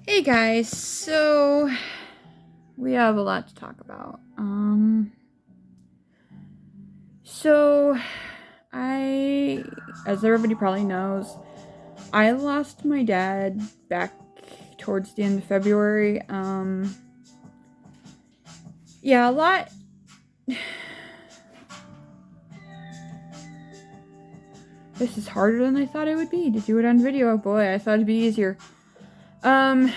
Hey guys, so we have a lot to talk about. So I, as everybody probably knows, I lost my dad back towards the end of February. Yeah, a lot. This is harder than I thought it would be to do it on video. Boy, I thought it'd be easier. Um,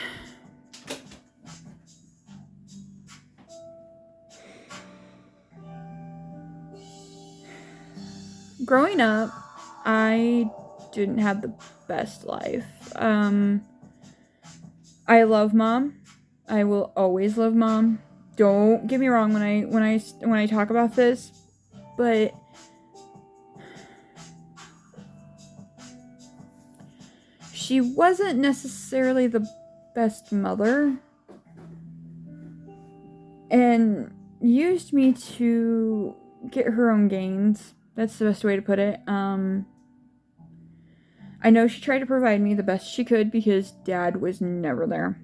Growing up, I didn't have the best life. I love mom. I will always love mom. Don't get me wrong when I talk about this, but she wasn't necessarily the best mother and used me to get her own gains. That's the best way to put it. I know she tried to provide me the best she could because dad was never there.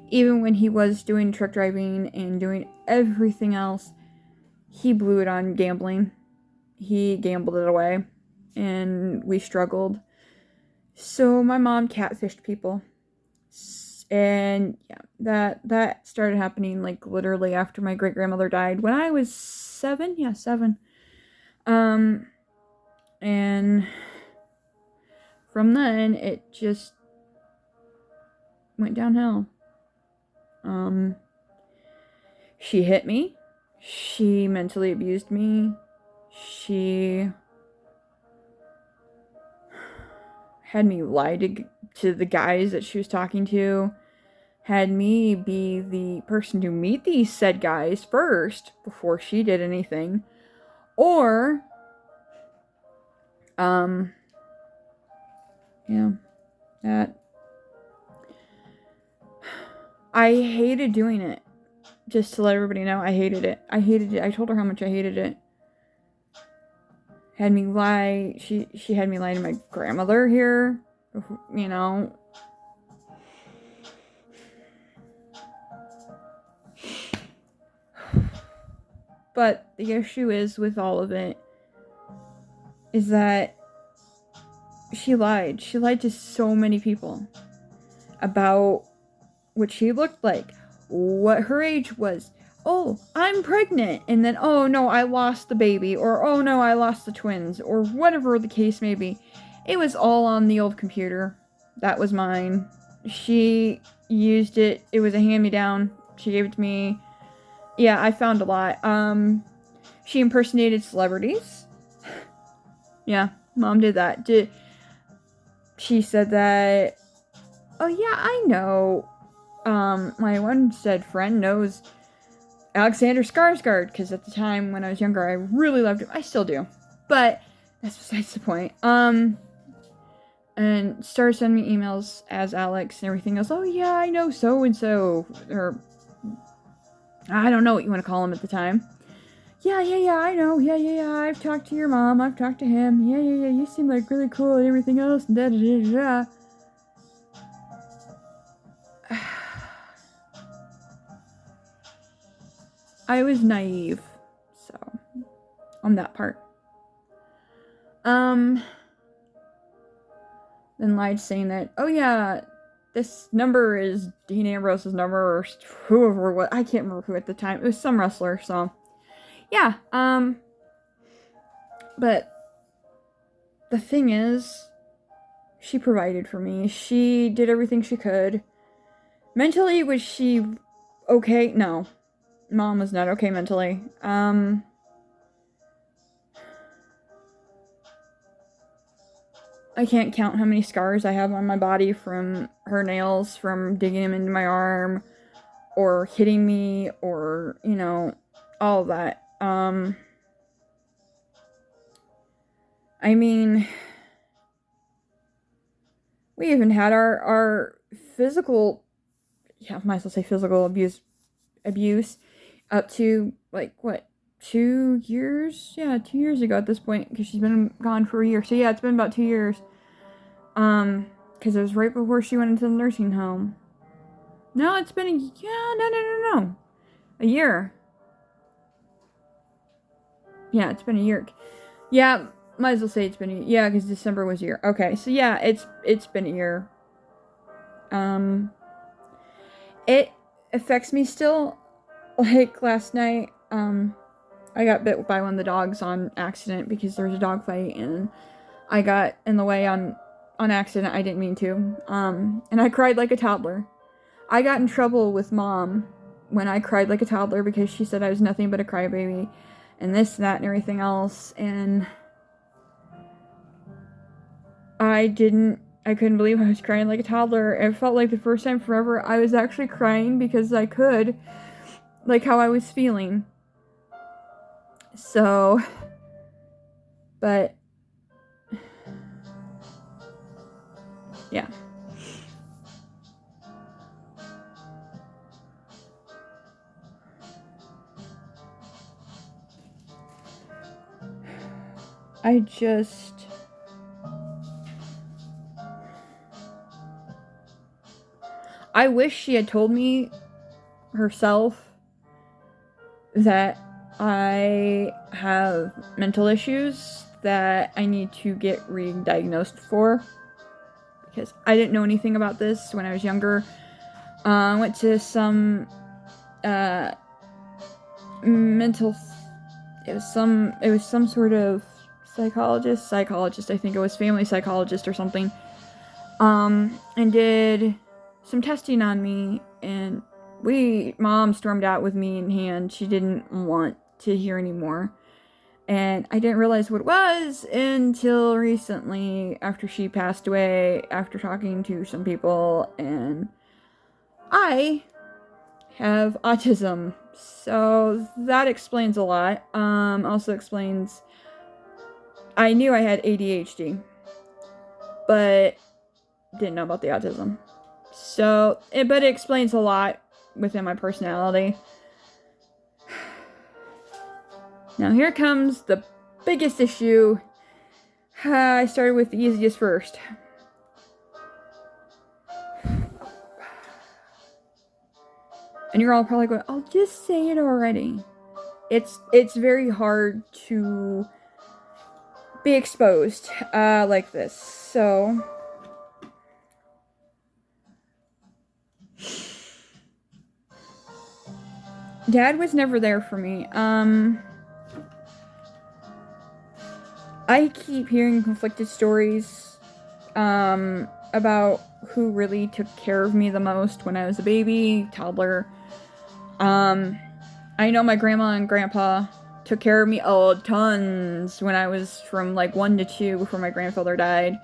Even when he was doing truck driving and doing everything else, he blew it on gambling. He gambled it away, and we struggled. So my mom catfished people, and yeah, that started happening like literally after my great grandmother died when I was 7. Yeah, 7. Um, and from then it just went downhill. Um, she hit me. She mentally abused me. She had me lie to the guys that she was talking to, had me be the person to meet these said guys first before she did anything. Or, yeah, that. I hated doing it. Just to let everybody know, I hated it. I hated it. I told her how much I hated it. Had me lie. She had me lie to my grandmother here. You know. But the issue is with all of it is that she lied. She lied to so many people about what she looked like, what her age was. Oh, I'm pregnant. And then, oh no, I lost the baby. Or, oh no, I lost the twins. Or whatever the case may be. It was all on the old computer. That was mine. She used it. It was a hand-me-down. She gave it to me. Yeah, I found a lot. She impersonated celebrities. Yeah, mom did that. She said that, oh yeah, I know. My one said friend knows Alexander Skarsgård, because at the time when I was younger, I really loved him. I still do. But that's besides the point. And started sending me emails as Alex and everything else. Oh yeah, I know so and so, or I don't know what you want to call him at the time. Yeah, I know. Yeah. I've talked to your mom. I've talked to him. Yeah. You seem like really cool and everything else. Da da da da. I was naive, so on that part. Then lied saying that, oh yeah, this number is Dean Ambrose's number, or whoever, what, I can't remember who at the time. It was some wrestler, so yeah. But the thing is, she provided for me. She did everything she could. Mentally, was she okay? No. Mom was not okay mentally. I can't count how many scars I have on my body from her nails, from digging them into my arm, or hitting me, or, all of that. I mean, we even had our physical, yeah, I might as well say physical abuse up to, like, what, 2 years? Yeah, 2 years ago at this point, because she's been gone for a year. So yeah, it's been about 2 years. Because it was right before she went into the nursing home. No, it's been no. A year. Yeah, it's been a year. Yeah, might as well say it's been a year. Yeah, because December was a year. Okay, so yeah, it's been a year. It affects me still. Like last night, I got bit by one of the dogs on accident because there was a dog fight and I got in the way on accident. I didn't mean to. And I cried like a toddler. I got in trouble with Mom when I cried like a toddler because she said I was nothing but a crybaby and this and that and everything else. And I couldn't believe I was crying like a toddler. It felt like the first time forever I was actually crying because I could, like how I was feeling. So, but yeah. I wish she had told me herself that I have mental issues that I need to get re-diagnosed for, because I didn't know anything about this when I was younger. I went to some mental. It was some sort of psychologist. I think it was family psychologist or something. And did some testing on me, and Mom stormed out with me in hand. She didn't want to hear anymore. And I didn't realize what it was until recently, after she passed away, after talking to some people, and I have autism. So that explains a lot. Also explains I knew I had ADHD, but didn't know about the autism. So, but it explains a lot within my personality. Now here comes the biggest issue. I started with the easiest first. And you're all probably going, "Oh, just say it already." It's very hard to be exposed like this. So Dad was never there for me. I keep hearing conflicted stories about who really took care of me the most when I was a baby, toddler. I know my grandma and grandpa took care of me tons when I was from like 1 to 2 before my grandfather died.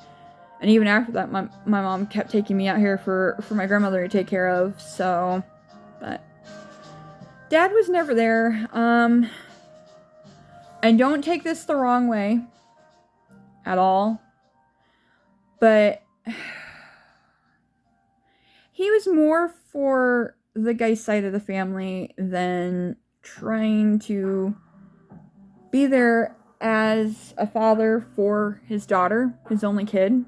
And even after that, my mom kept taking me out here for my grandmother to take care of. So, but Dad was never there. And don't take this the wrong way at all, but he was more for the guy's side of the family than trying to be there as a father for his daughter, his only kid.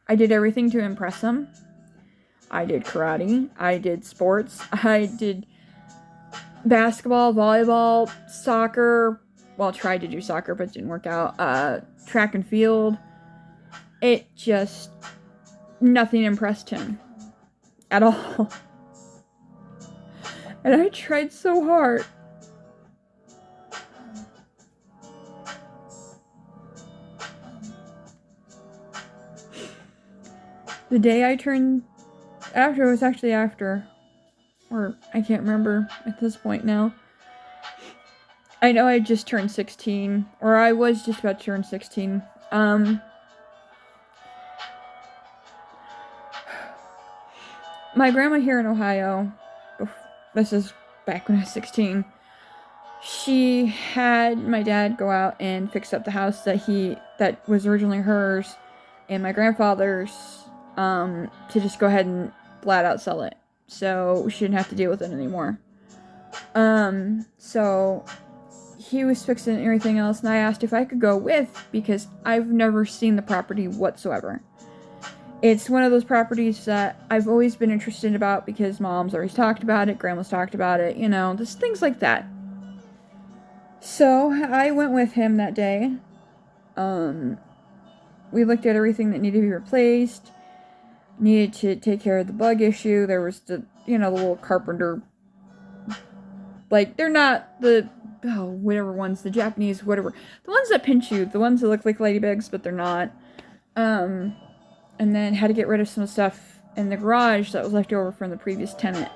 I did everything to impress him. I did karate, I did sports, I did basketball, volleyball, soccer. Well, tried to do soccer, but it didn't work out. Track and field. It just, nothing impressed him at all. And I tried so hard. The day I turned, after, it was actually after, or I can't remember at this point now. I know I just turned 16, or I was just about to turn 16. My grandma here in Ohio, this is back when I was 16, she had my dad go out and fix up the house that was originally hers and my grandfather's, to just go ahead and flat out sell it, so we shouldn't have to deal with it anymore. So he was fixing everything else, and I asked if I could go with, because I've never seen the property whatsoever. It's one of those properties that I've always been interested about because Mom's always talked about it, Grandma's talked about it, you know, just things like that. So I went with him that day. We looked at everything that needed to be replaced, needed to take care of the bug issue. There was the, you know, the little carpenter, like, they're not the, whatever ones, the Japanese, whatever, the ones that pinch you, the ones that look like ladybugs, but they're not. And then had to get rid of some stuff in the garage that was left over from the previous tenant.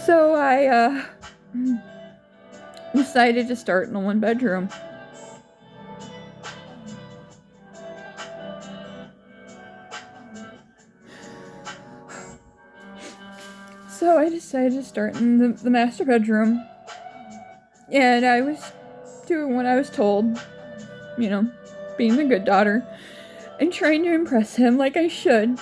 So I, decided to start in the 1-bedroom. So I decided to start in the master bedroom. And I was doing what I was told. You know, being the good daughter. And trying to impress him like I should.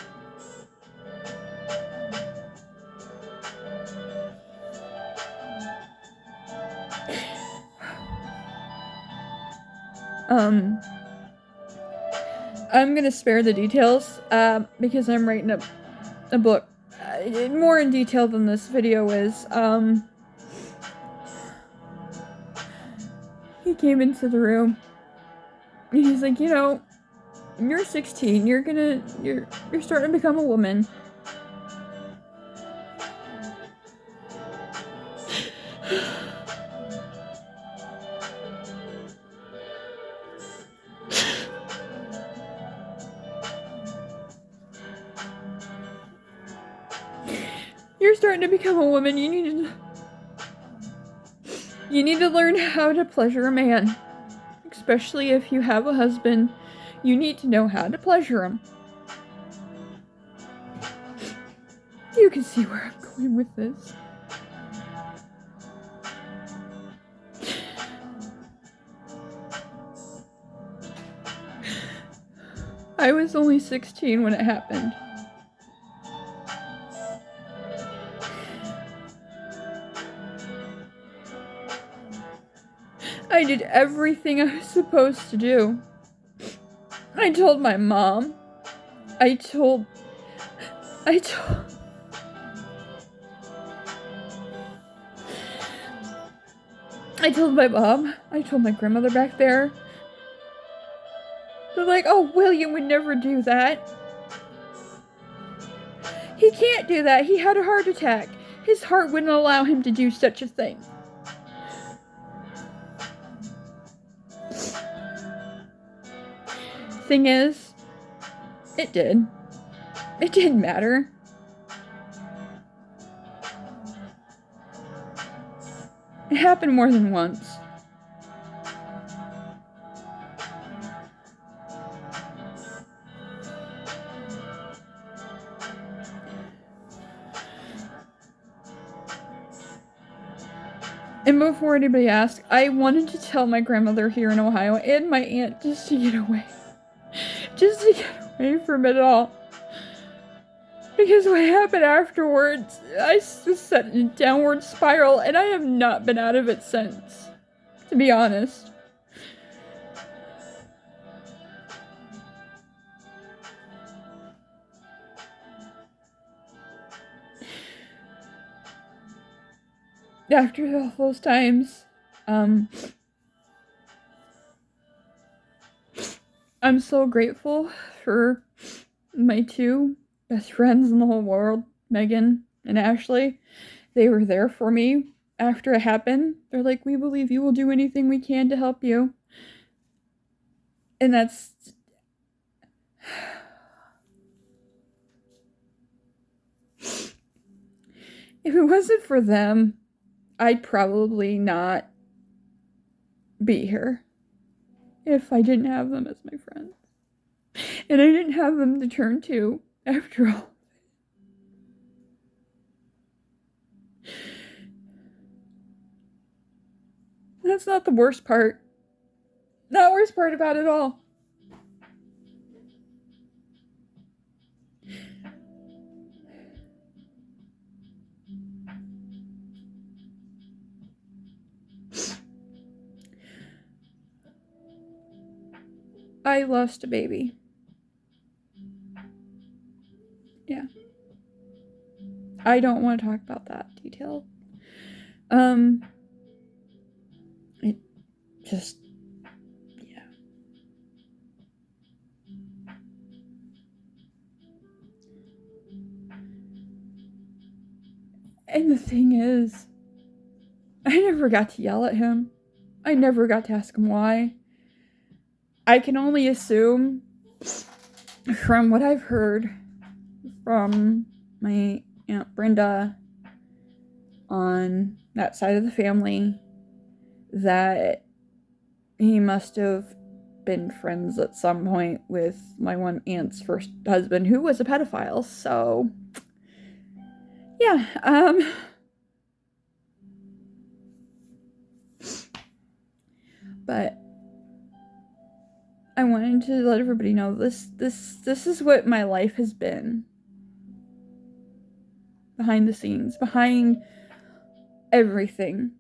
I'm gonna spare the details, because I'm writing a book. More in detail than this video is. He came into the room. And he's like, you know, you're 16, you're starting to become a woman. You're starting to become a woman. You need to learn how to pleasure a man. Especially if you have a husband, you need to know how to pleasure him. You can see where I'm going with this. I was only 16 when it happened. I did everything I was supposed to do. I told my mom. I told my mom. I told my grandmother back there. They're like, oh, William would never do that. He can't do that. He had a heart attack. His heart wouldn't allow him to do such a thing. Thing is, it did. It didn't matter. It happened more than once. And before anybody asked, I wanted to tell my grandmother here in Ohio and my aunt just to get away. Just to get away from it all. Because what happened afterwards, I was set in a downward spiral, and I have not been out of it since. To be honest. After all those times, I'm so grateful for my two best friends in the whole world, Megan and Ashley. They were there for me after it happened. They're like, we believe you will do anything we can to help you. And that's... If it wasn't for them, I'd probably not be here. If I didn't have them as my friends. And I didn't have them to turn to after all. That's not the worst part. Not the worst part about it all. I lost a baby. Yeah. I don't want to talk about that detail. It just, yeah. And the thing is, I never got to yell at him. I never got to ask him why. I can only assume from what I've heard from my Aunt Brenda on that side of the family that he must have been friends at some point with my one aunt's first husband, who was a pedophile. So, yeah, but I wanted to let everybody know this is what my life has been. Behind the scenes, behind everything.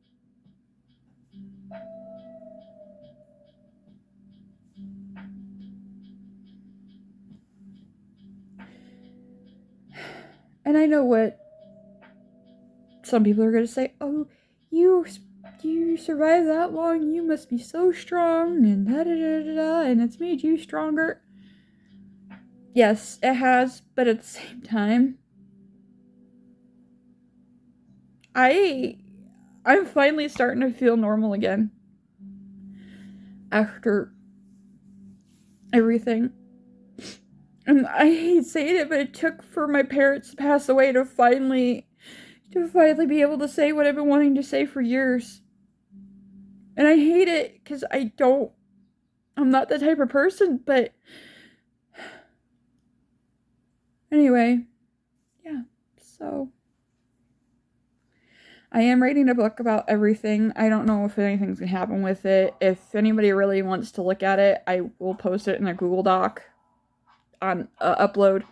And I know what some people are going to say. Oh, you survived that long. You must be so strong, and da da da da da. And it's made you stronger. Yes, it has, but at the same time, I'm finally starting to feel normal again after everything. And I hate saying it, but it took for my parents to pass away to finally be able to say what I've been wanting to say for years. And I hate it because I'm not that type of person, but anyway, yeah, so I am writing a book about everything. I don't know if anything's gonna happen with it. If anybody really wants to look at it, I will post it in a Google Doc on Upload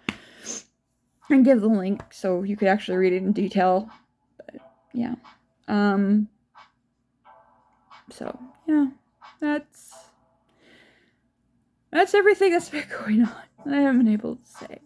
and give the link so you could actually read it in detail. But yeah, so yeah, that's everything that's been going on. I haven't been able to say.